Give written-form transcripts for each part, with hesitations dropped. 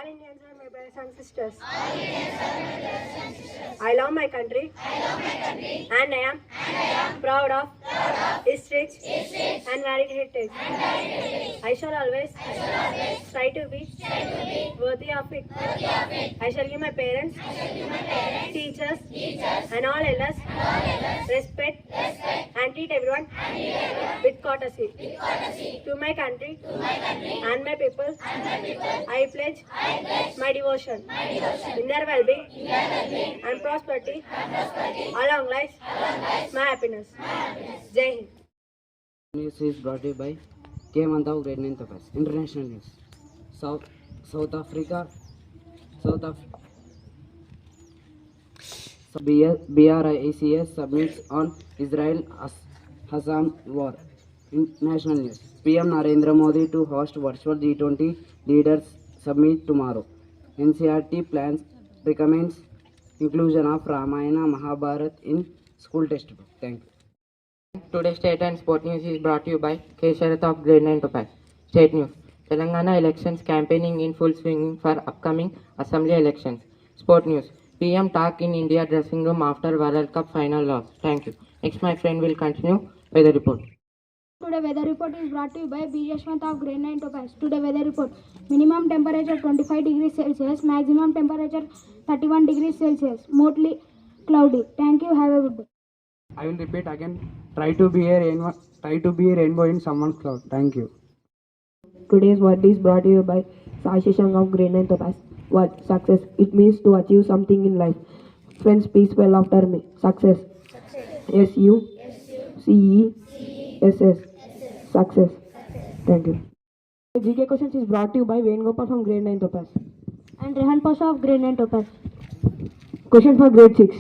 All Indians are my brothers and sisters. I love my country. And I am proud of its rich and varied heritage. I shall always try to be worthy of it. I shall give my parents, teachers, and all elders respect and treat everyone with courtesy. To my country and my people, I pledge my devotion in their well-being and prosperity. Along lies my happiness. Jai Hind. News is brought to you by K. Mantav, Grade 9 Topaz. International news. South Africa. BRICS submits on Israel-Hamas war. International news. PM Narendra Modi to host virtual G20 leaders summit tomorrow. NCERT plans recommends inclusion of Ramayana Mahabharat in school textbook. Thank you. Today's state and sport news is brought to you by K. Sharath of Grade 9 Topaz. State news. Telangana elections campaigning in full swing for upcoming assembly elections. Sport news. PM talk in India dressing room after World Cup final loss. Thank you. Next my friend will continue weather report. Today weather report is brought to you by B. Yashwant of Grade 9 Topaz. Today weather report. Minimum temperature 25 degrees Celsius. Maximum temperature 31 degrees Celsius. Mostly cloudy. Thank you. Have a good day. I will repeat again. Try to be a rainbow in someone's cloud. Thank you. Today's word is brought to you by Sai Shishang of Grade 9 Topaz. Word success. It means to achieve something in life. Friends, please well after me. Success. SUCCESS. Success. Thank you. The GK questions is brought to you by Venugopal from Grade 9 Topaz. And Rehan Pasha of Grade 9 Topaz. Question for Grade 6.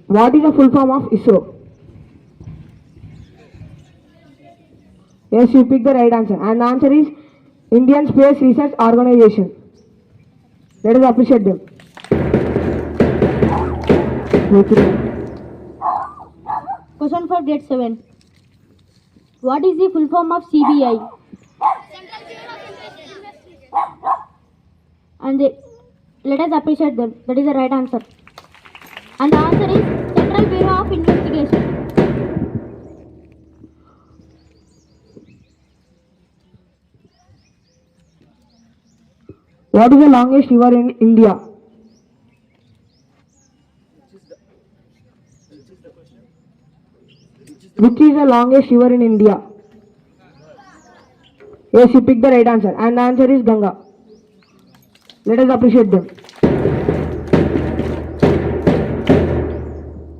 What is the full form of ISRO? Yes, you pick the right answer. And the answer is Indian Space Research Organization. Let us appreciate them. Question for Grade 7. What is the full form of CBI? And let us appreciate them. That is the right answer. And the answer is Central Bureau of Investigation. What is the longest river in India? Which is the longest river in India? Yes, you picked the right answer. And the answer is Ganga. Let us appreciate them.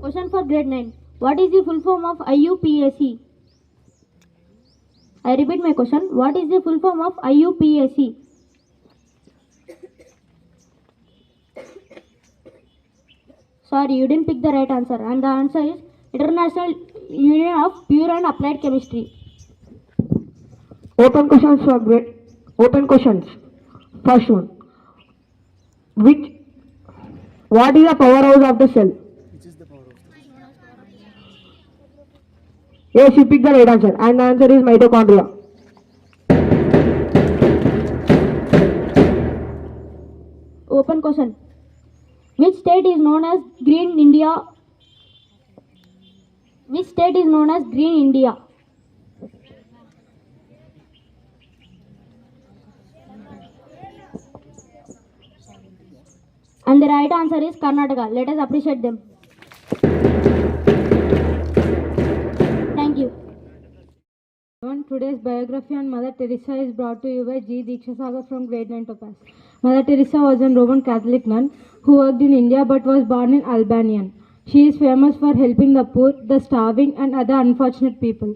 Question for Grade 9. What is the full form of IUPAC? I repeat my question. What is the full form of IUPAC? Sorry, you didn't pick the right answer. And the answer is International Union of Pure and Applied Chemistry. Open questions for grade. Open questions. First one. What is the powerhouse of the cell? Yes, you pick the right answer. And the answer is mitochondria. Open question. Which state is known as Green India? Which state is known as Green India? And the right answer is Karnataka. Let us appreciate them. Thank you. Today's biography on Mother Teresa is brought to you by G. Dikshasagar from Grade 9 Topaz. Mother Teresa was a Roman Catholic nun who worked in India but was born in Albania. She is famous for helping the poor, the starving and other unfortunate people.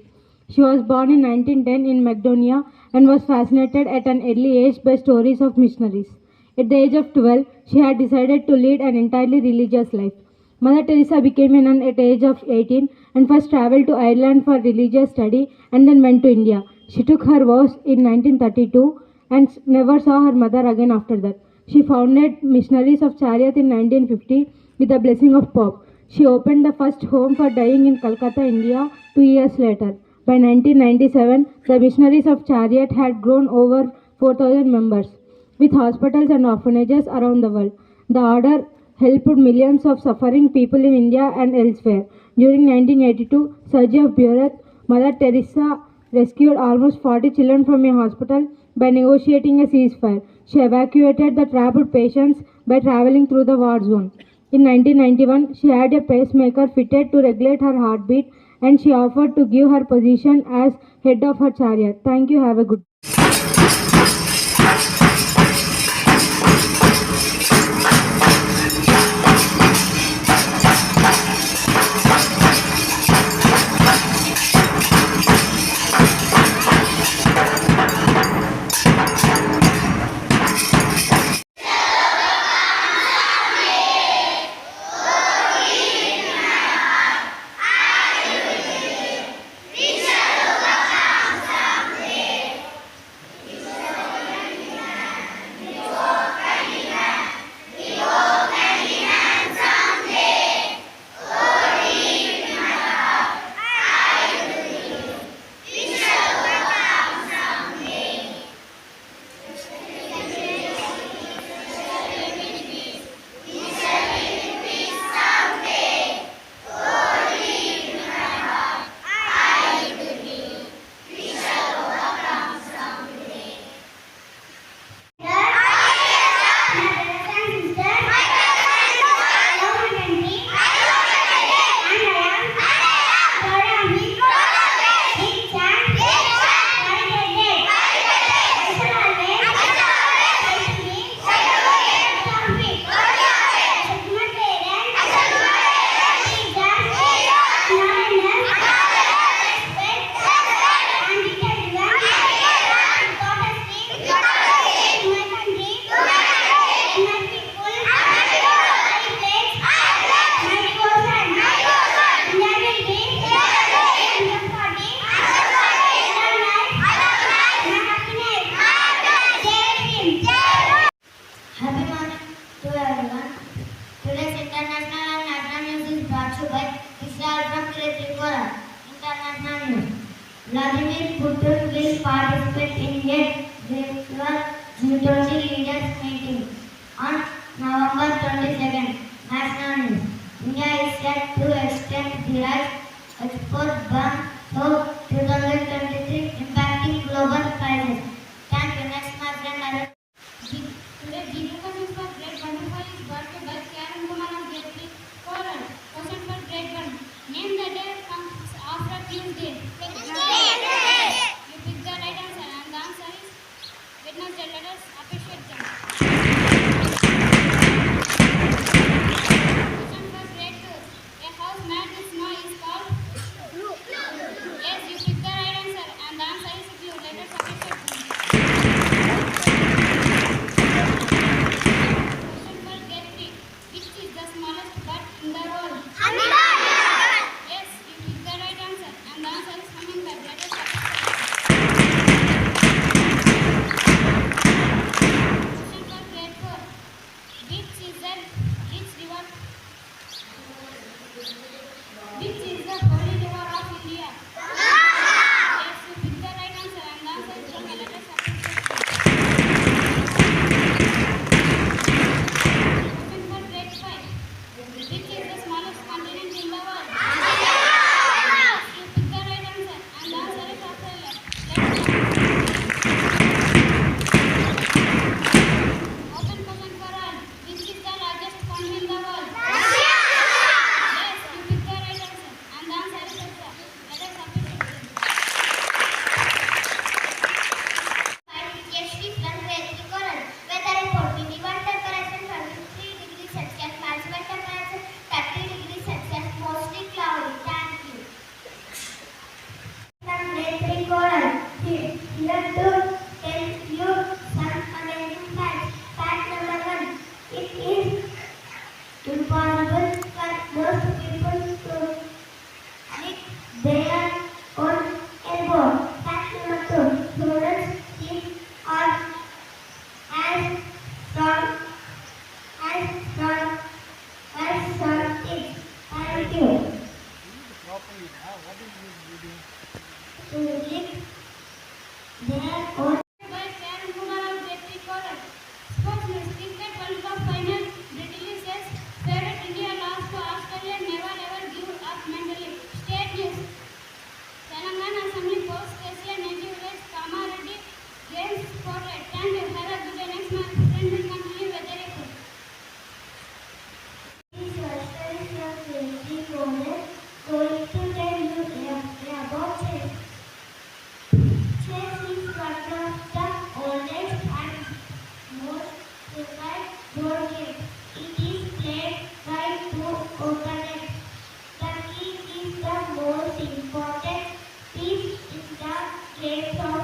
She was born in 1910 in Macedonia and was fascinated at an early age by stories of missionaries. At the age of 12, she had decided to lead an entirely religious life. Mother Teresa became a nun at the age of 18 and first travelled to Ireland for religious study and then went to India. She took her vows in 1932 and never saw her mother again after that. She founded Missionaries of Chariot in 1950 with the blessing of Pope. She opened the first home for dying in Calcutta, India 2 years later. By 1997, the Missionaries of Chariot had grown over 4,000 members. with hospitals and orphanages around the world. The order helped millions of suffering people in India and elsewhere. During 1982 surge of Buret, Mother Teresa rescued almost 40 children from a hospital by negotiating a ceasefire. She evacuated the trapped patients by traveling through the war zone. In 1991, she had a pacemaker fitted to regulate her heartbeat and she offered to give her position as head of her chariot. Thank you. Have a good Happy morning to everyone. Today's international and national news is brought to you by Israel from Tripura. International news. Vladimir Putin will participate in a virtual G20 leaders meeting on November 22nd. National news. India is set to extend the rice export ban through 2023, impacting global prices. Thank you. Next, my friend. Today, Gita questions for grade 1 to 5 is brought to you by Karen Kumar of grade 3. Question for grade 1. Name the day comes after Tuesday. Wednesday. You pick the right answer and the answer is Wednesday. Let us appreciate them. Question for grade 2. A house made with snow is called roof. Yes, you pick the right answer and the answer is blue. Let us appreciate them. Which is the smallest bird in the world? Hummingbird. Yes, you pick the right answer, and the answer is hummingbird. Let us question for grade 4. Which is the river? Which is the holy river of India? Yes, you pick the right answer, and the answer is Ganga. Let us appreciate. Which is the smallest continent in the world? You pick the right answer, and the answer is Australia. Open question for all. Which is the largest country in the world? Yes, you pick the right answer, and the answer is Russia. Let us appreciate it. Weather report. Minimum temperature 23 degrees Celsius, maximum temperature 30 degrees Celsius, mostly cloudy. Thank you. Grade 3 coral. Here to tell you some amazing facts. Fact number 1. It is impossible for most people to lick their own elbow. Fact number 2. Humans teeth are as strong as teeth. Thank you. To lick their own. By Karen Kumar of grade 3 coral. Shapes of